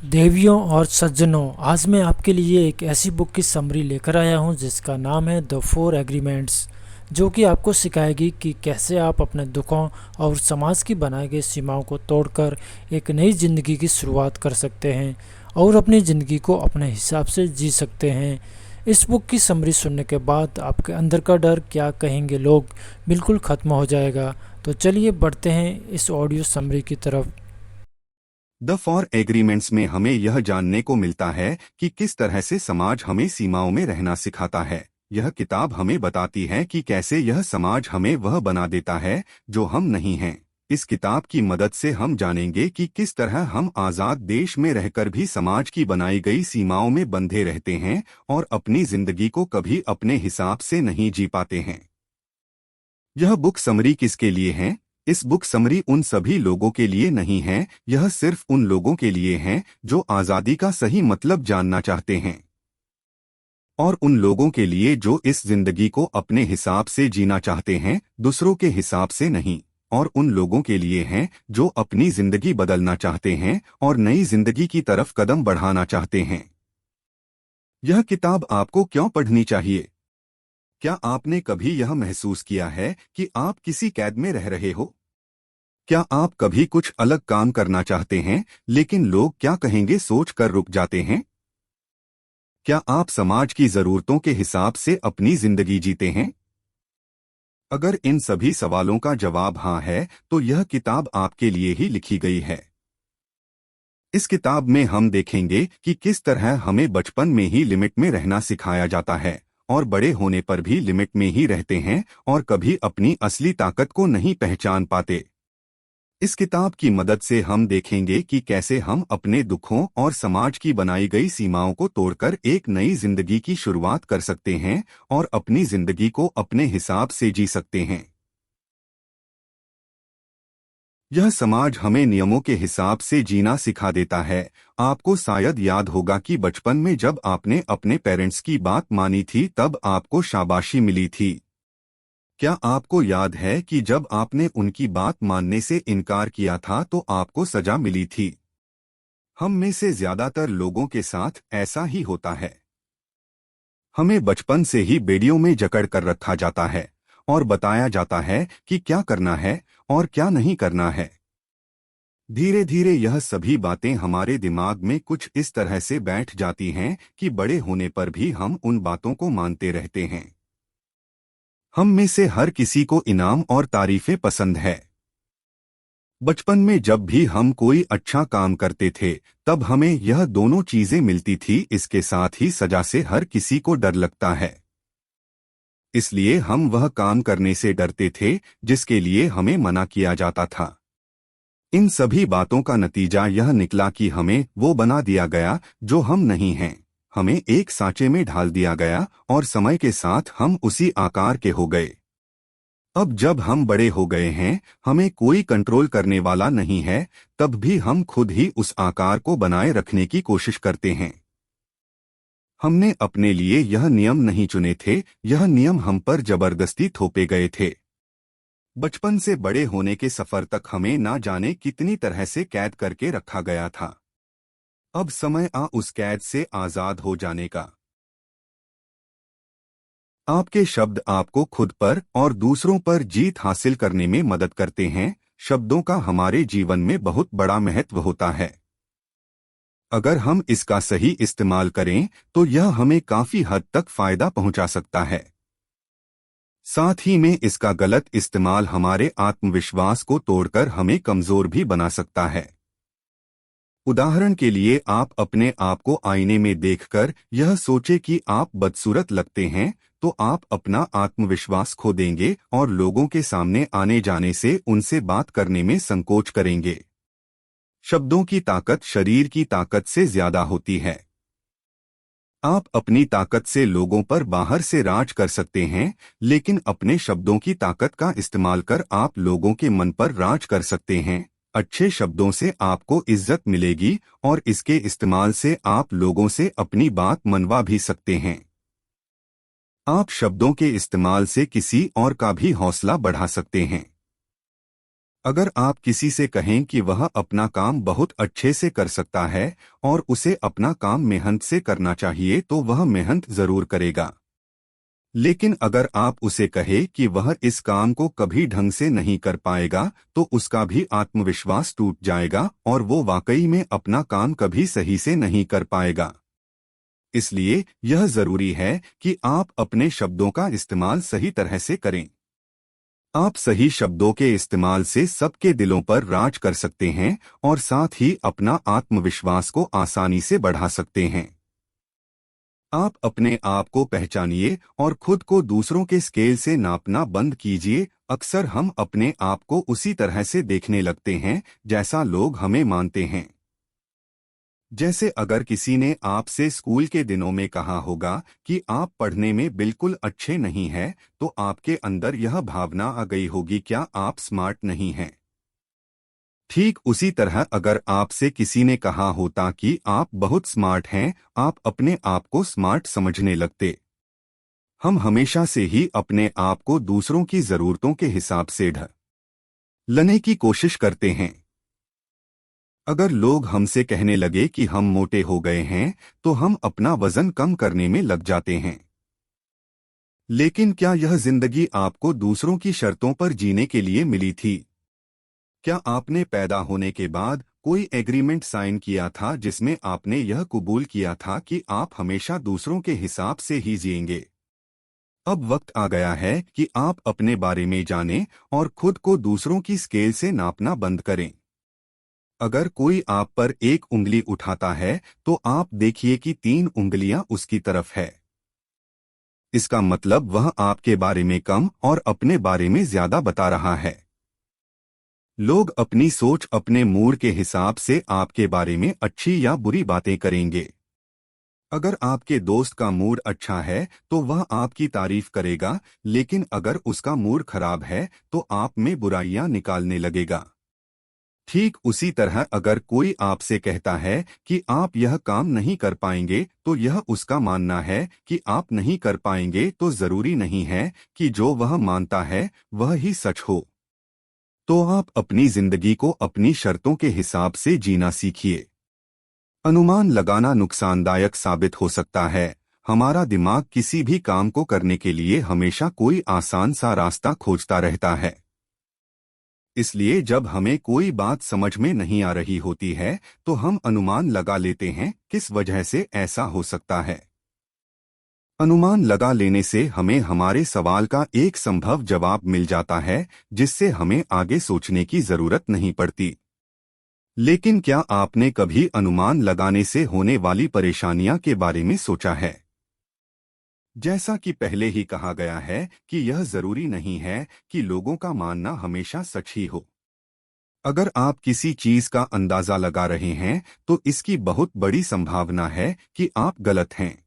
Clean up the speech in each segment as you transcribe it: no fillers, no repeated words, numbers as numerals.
देवियों और सज्जनों, आज मैं आपके लिए एक ऐसी बुक की समरी लेकर आया हूं जिसका नाम है द फोर एग्रीमेंट्स, जो कि आपको सिखाएगी कि कैसे आप अपने दुखों और समाज की बनाई गई सीमाओं को तोड़कर एक नई ज़िंदगी की शुरुआत कर सकते हैं और अपनी ज़िंदगी को अपने हिसाब से जी सकते हैं। इस बुक की समरी सुनने के बाद आपके अंदर का डर क्या कहेंगे लोग बिल्कुल ख़त्म हो जाएगा। तो चलिए बढ़ते हैं इस ऑडियो समरी की तरफ। द फॉर एग्रीमेंट्स में हमें यह जानने को मिलता है कि किस तरह से समाज हमें सीमाओं में रहना सिखाता है। यह किताब हमें बताती है कि कैसे यह समाज हमें वह बना देता है जो हम नहीं हैं। इस किताब की मदद से हम जानेंगे कि किस तरह हम आज़ाद देश में रहकर भी समाज की बनाई गई सीमाओं में बंधे रहते हैं और अपनी जिंदगी को कभी अपने हिसाब से नहीं जी पाते हैं। यह बुक समरी किसके लिए है? इस बुक समरी उन सभी लोगों के लिए नहीं है, यह सिर्फ उन लोगों के लिए है जो आज़ादी का सही मतलब जानना चाहते हैं, और उन लोगों के लिए जो इस जिंदगी को अपने हिसाब से जीना चाहते हैं, दूसरों के हिसाब से नहीं। और उन लोगों के लिए है जो अपनी जिंदगी बदलना चाहते हैं और नई जिंदगी की तरफ कदम बढ़ाना चाहते हैं। यह किताब आपको क्यों पढ़नी चाहिए? क्या आपने कभी यह महसूस किया है कि आप किसी कैद में रह रहे हो? क्या आप कभी कुछ अलग काम करना चाहते हैं लेकिन लोग क्या कहेंगे सोच कर रुक जाते हैं? क्या आप समाज की जरूरतों के हिसाब से अपनी जिंदगी जीते हैं? अगर इन सभी सवालों का जवाब हाँ है, तो यह किताब आपके लिए ही लिखी गई है। इस किताब में हम देखेंगे कि किस तरह हमें बचपन में ही लिमिट में रहना सिखाया जाता है और बड़े होने पर भी लिमिट में ही रहते हैं और कभी अपनी असली ताकत को नहीं पहचान पाते। इस किताब की मदद से हम देखेंगे कि कैसे हम अपने दुखों और समाज की बनाई गई सीमाओं को तोड़कर एक नई जिंदगी की शुरुआत कर सकते हैं और अपनी जिंदगी को अपने हिसाब से जी सकते हैं। यह समाज हमें नियमों के हिसाब से जीना सिखा देता है। आपको शायद याद होगा कि बचपन में जब आपने अपने पेरेंट्स की बात मानी थी तब आपको शाबाशी मिली थी। क्या आपको याद है कि जब आपने उनकी बात मानने से इनकार किया था तो आपको सजा मिली थी? हम में से ज्यादातर लोगों के साथ ऐसा ही होता है। हमें बचपन से ही बेड़ियों में जकड़ कर रखा जाता है और बताया जाता है कि क्या करना है और क्या नहीं करना है। धीरे धीरे यह सभी बातें हमारे दिमाग में कुछ इस तरह से बैठ जाती हैं कि बड़े होने पर भी हम उन बातों को मानते रहते हैं। हम में से हर किसी को इनाम और तारीफें पसंद है। बचपन में जब भी हम कोई अच्छा काम करते थे तब हमें यह दोनों चीजें मिलती थी, इसके साथ ही सजा से हर किसी को डर लगता है। इसलिए हम वह काम करने से डरते थे जिसके लिए हमें मना किया जाता था। इन सभी बातों का नतीजा यह निकला कि हमें वो बना दिया गया जो हम नहीं हैं। हमें एक सांचे में ढाल दिया गया और समय के साथ हम उसी आकार के हो गए। अब जब हम बड़े हो गए हैं, हमें कोई कंट्रोल करने वाला नहीं है, तब भी हम खुद ही उस आकार को बनाए रखने की कोशिश करते हैं। हमने अपने लिए यह नियम नहीं चुने थे, यह नियम हम पर जबरदस्ती थोपे गए थे। बचपन से बड़े होने के सफर तक हमें ना जाने कितनी तरह से कैद करके रखा गया था। अब समय आ उस कैद से आजाद हो जाने का। आपके शब्द आपको खुद पर और दूसरों पर जीत हासिल करने में मदद करते हैं। शब्दों का हमारे जीवन में बहुत बड़ा महत्व होता है। अगर हम इसका सही इस्तेमाल करें तो यह हमें काफी हद तक फायदा पहुंचा सकता है। साथ ही में इसका गलत इस्तेमाल हमारे आत्मविश्वास को तोड़कर हमें कमजोर भी बना सकता है। उदाहरण के लिए आप अपने आप को आईने में देखकर यह सोचे कि आप बदसूरत लगते हैं तो आप अपना आत्मविश्वास खो देंगे और लोगों के सामने आने जाने से उनसे बात करने में संकोच करेंगे। शब्दों की ताकत शरीर की ताकत से ज्यादा होती है। आप अपनी ताकत से लोगों पर बाहर से राज कर सकते हैं, लेकिन अपने शब्दों की ताकत का इस्तेमाल कर आप लोगों के मन पर राज कर सकते हैं। अच्छे शब्दों से आपको इज्जत मिलेगी और इसके इस्तेमाल से आप लोगों से अपनी बात मनवा भी सकते हैं। आप शब्दों के इस्तेमाल से किसी और का भी हौसला बढ़ा सकते हैं। अगर आप किसी से कहें कि वह अपना काम बहुत अच्छे से कर सकता है और उसे अपना काम मेहनत से करना चाहिए तो वह मेहनत जरूर करेगा। लेकिन अगर आप उसे कहे कि वह इस काम को कभी ढंग से नहीं कर पाएगा तो उसका भी आत्मविश्वास टूट जाएगा और वो वाकई में अपना काम कभी सही से नहीं कर पाएगा। इसलिए यह जरूरी है कि आप अपने शब्दों का इस्तेमाल सही तरह से करें। आप सही शब्दों के इस्तेमाल से सबके दिलों पर राज कर सकते हैं और साथ ही अपना आत्मविश्वास को आसानी से बढ़ा सकते हैं। आप अपने आप को पहचानिए और खुद को दूसरों के स्केल से नापना बंद कीजिए। अक्सर हम अपने आप को उसी तरह से देखने लगते हैं जैसा लोग हमें मानते हैं। जैसे अगर किसी ने आपसे स्कूल के दिनों में कहा होगा कि आप पढ़ने में बिल्कुल अच्छे नहीं हैं, तो आपके अंदर यह भावना आ गई होगी, क्या आप स्मार्ट नहीं हैं। ठीक उसी तरह अगर आपसे किसी ने कहा होता कि आप बहुत स्मार्ट हैं, आप अपने आप को स्मार्ट समझने लगते। हम हमेशा से ही अपने आप को दूसरों की जरूरतों के हिसाब से ढलने की कोशिश करते हैं। अगर लोग हमसे कहने लगे कि हम मोटे हो गए हैं तो हम अपना वजन कम करने में लग जाते हैं। लेकिन क्या यह जिंदगी आपको दूसरों की शर्तों पर जीने के लिए मिली थी? क्या आपने पैदा होने के बाद कोई एग्रीमेंट साइन किया था जिसमें आपने यह कबूल किया था कि आप हमेशा दूसरों के हिसाब से ही जिएंगे? अब वक्त आ गया है कि आप अपने बारे में जानें और खुद को दूसरों की स्केल से नापना बंद करें। अगर कोई आप पर एक उंगली उठाता है तो आप देखिए कि 3 उंगलियां उसकी तरफ है। इसका मतलब वह आपके बारे में कम और अपने बारे में ज्यादा बता रहा है। लोग अपनी सोच अपने मूड के हिसाब से आपके बारे में अच्छी या बुरी बातें करेंगे। अगर आपके दोस्त का मूड अच्छा है तो वह आपकी तारीफ करेगा, लेकिन अगर उसका मूड खराब है तो आप में बुराइयां निकालने लगेगा। ठीक उसी तरह अगर कोई आपसे कहता है कि आप यह काम नहीं कर पाएंगे तो यह उसका मानना है कि आप नहीं कर पाएंगे, तो जरूरी नहीं है कि जो वह मानता है वह ही सच हो। तो आप अपनी जिंदगी को अपनी शर्तों के हिसाब से जीना सीखिए। अनुमान लगाना नुकसानदायक साबित हो सकता है। हमारा दिमाग किसी भी काम को करने के लिए हमेशा कोई आसान सा रास्ता खोजता रहता है। इसलिए जब हमें कोई बात समझ में नहीं आ रही होती है तो हम अनुमान लगा लेते हैं किस वजह से ऐसा हो सकता है। अनुमान लगा लेने से हमें हमारे सवाल का एक संभव जवाब मिल जाता है, जिससे हमें आगे सोचने की जरूरत नहीं पड़ती। लेकिन क्या आपने कभी अनुमान लगाने से होने वाली परेशानियां के बारे में सोचा है? जैसा कि पहले ही कहा गया है कि यह जरूरी नहीं है कि लोगों का मानना हमेशा सच ही हो। अगर आप किसी चीज का अंदाजा लगा रहे हैं तो इसकी बहुत बड़ी संभावना है कि आप गलत हैं।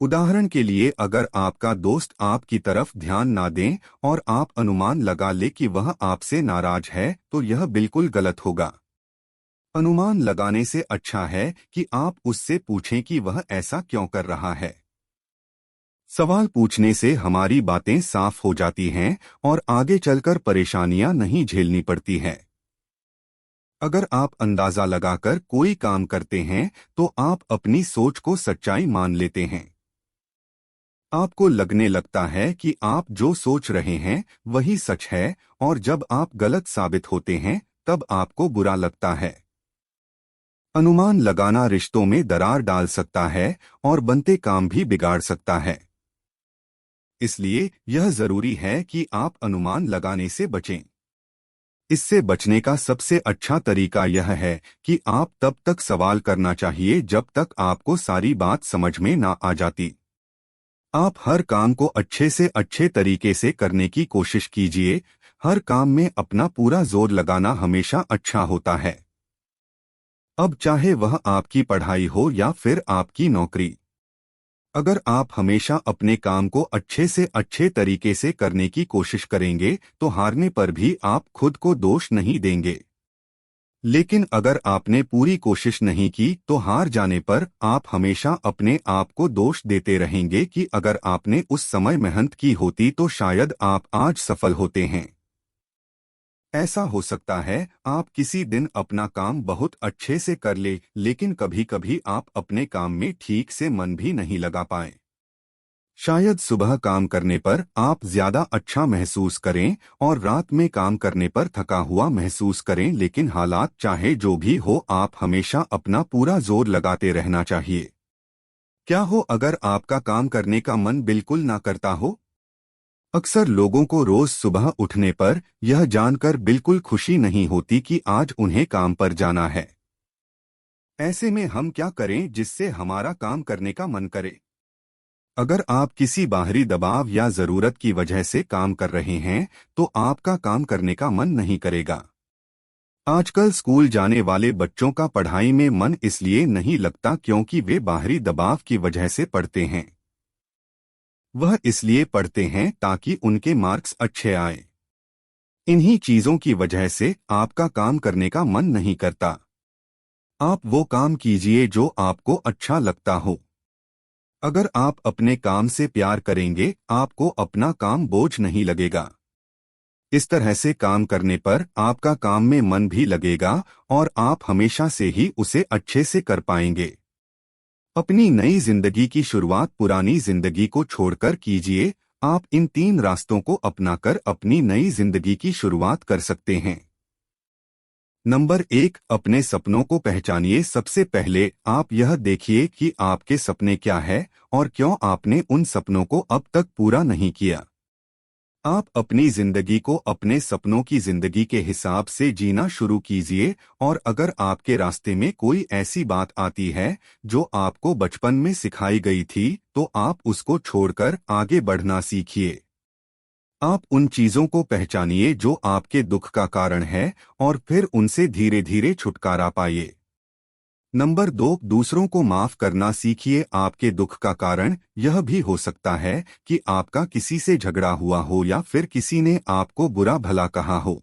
उदाहरण के लिए अगर आपका दोस्त आपकी तरफ ध्यान ना दें और आप अनुमान लगा ले कि वह आपसे नाराज है तो यह बिल्कुल गलत होगा। अनुमान लगाने से अच्छा है कि आप उससे पूछें कि वह ऐसा क्यों कर रहा है। सवाल पूछने से हमारी बातें साफ हो जाती हैं और आगे चलकर परेशानियां नहीं झेलनी पड़ती हैं। अगर आप अंदाजा लगाकर कोई काम करते हैं तो आप अपनी सोच को सच्चाई मान लेते हैं। आपको लगने लगता है कि आप जो सोच रहे हैं वही सच है, और जब आप गलत साबित होते हैं तब आपको बुरा लगता है। अनुमान लगाना रिश्तों में दरार डाल सकता है और बनते काम भी बिगाड़ सकता है। इसलिए यह जरूरी है कि आप अनुमान लगाने से बचें। इससे बचने का सबसे अच्छा तरीका यह है कि आप तब तक सवाल करना चाहिए जब तक आपको सारी बात समझ में ना आ जाती। आप हर काम को अच्छे से अच्छे तरीके से करने की कोशिश कीजिए। हर काम में अपना पूरा जोर लगाना हमेशा अच्छा होता है। अब चाहे वह आपकी पढ़ाई हो या फिर आपकी नौकरी, अगर आप हमेशा अपने काम को अच्छे से अच्छे तरीके से करने की कोशिश करेंगे तो हारने पर भी आप खुद को दोष नहीं देंगे। लेकिन अगर आपने पूरी कोशिश नहीं की तो हार जाने पर आप हमेशा अपने आप को दोष देते रहेंगे कि अगर आपने उस समय मेहनत की होती तो शायद आप आज सफल होते हैं। ऐसा हो सकता है आप किसी दिन अपना काम बहुत अच्छे से कर ले, लेकिन कभी कभी आप अपने काम में ठीक से मन भी नहीं लगा पाए। शायद सुबह काम करने पर आप ज्यादा अच्छा महसूस करें और रात में काम करने पर थका हुआ महसूस करें, लेकिन हालात चाहे जो भी हो, आप हमेशा अपना पूरा जोर लगाते रहना चाहिए। क्या हो अगर आपका काम करने का मन बिल्कुल ना करता हो? अक्सर लोगों को रोज सुबह उठने पर यह जानकर बिल्कुल खुशी नहीं होती कि आज उन्हें काम पर जाना है। ऐसे में हम क्या करें जिससे हमारा काम करने का मन करे? अगर आप किसी बाहरी दबाव या जरूरत की वजह से काम कर रहे हैं, तो आपका काम करने का मन नहीं करेगा। आजकल स्कूल जाने वाले बच्चों का पढ़ाई में मन इसलिए नहीं लगता क्योंकि वे बाहरी दबाव की वजह से पढ़ते हैं। वह इसलिए पढ़ते हैं ताकि उनके मार्क्स अच्छे आए। इन्हीं चीजों की वजह से आपका काम करने का मन नहीं करता। आप वो काम कीजिए जो आपको अच्छा लगता हो। अगर आप अपने काम से प्यार करेंगे, आपको अपना काम बोझ नहीं लगेगा। इस तरह से काम करने पर आपका काम में मन भी लगेगा और आप हमेशा से ही उसे अच्छे से कर पाएंगे। अपनी नई जिंदगी की शुरुआत पुरानी जिंदगी को छोड़कर कीजिए। आप इन 3 रास्तों को अपनाकर अपनी नई जिंदगी की शुरुआत कर सकते हैं। नंबर 1, अपने सपनों को पहचानिए। सबसे पहले आप यह देखिए कि आपके सपने क्या है और क्यों आपने उन सपनों को अब तक पूरा नहीं किया। आप अपनी जिंदगी को अपने सपनों की जिंदगी के हिसाब से जीना शुरू कीजिए, और अगर आपके रास्ते में कोई ऐसी बात आती है जो आपको बचपन में सिखाई गई थी, तो आप उसको छोड़कर आगे बढ़ना सीखिए। आप उन चीजों को पहचानिए जो आपके दुख का कारण है और फिर उनसे धीरे धीरे छुटकारा पाइए। नंबर 2, दूसरों को माफ करना सीखिए। आपके दुख का कारण यह भी हो सकता है कि आपका किसी से झगड़ा हुआ हो या फिर किसी ने आपको बुरा भला कहा हो।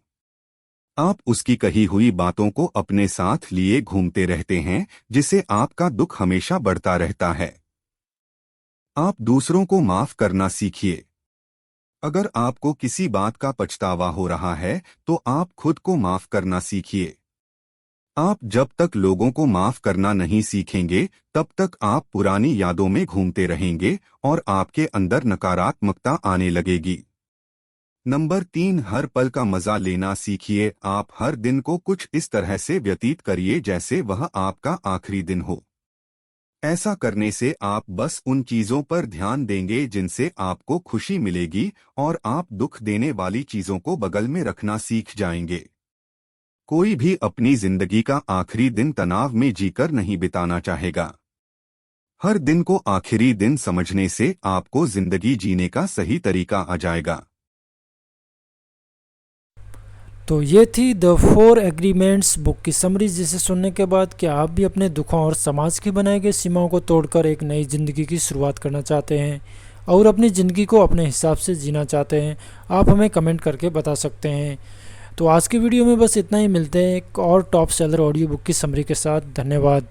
आप उसकी कही हुई बातों को अपने साथ लिए घूमते रहते हैं, जिससे आपका दुख हमेशा बढ़ता रहता है। आप दूसरों को माफ करना सीखिए। अगर आपको किसी बात का पछतावा हो रहा है, तो आप खुद को माफ करना सीखिए। आप जब तक लोगों को माफ करना नहीं सीखेंगे, तब तक आप पुरानी यादों में घूमते रहेंगे और आपके अंदर नकारात्मकता आने लगेगी। नंबर 3, हर पल का मजा लेना सीखिए। आप हर दिन को कुछ इस तरह से व्यतीत करिए जैसे वह आपका आखिरी दिन हो। ऐसा करने से आप बस उन चीजों पर ध्यान देंगे जिनसे आपको खुशी मिलेगी, और आप दुख देने वाली चीजों को बगल में रखना सीख जाएंगे। कोई भी अपनी जिंदगी का आखिरी दिन तनाव में जीकर नहीं बिताना चाहेगा। हर दिन को आखिरी दिन समझने से आपको जिंदगी जीने का सही तरीका आ जाएगा। तो ये थी द 4 एग्रीमेंट्स बुक की समरी, जिसे सुनने के बाद क्या आप भी अपने दुखों और समाज की बनाई गई सीमाओं को तोड़कर एक नई ज़िंदगी की शुरुआत करना चाहते हैं और अपनी ज़िंदगी को अपने हिसाब से जीना चाहते हैं? आप हमें कमेंट करके बता सकते हैं। तो आज की वीडियो में बस इतना ही। मिलते हैं एक और टॉप सेलर ऑडियो बुक की समरी के साथ। धन्यवाद।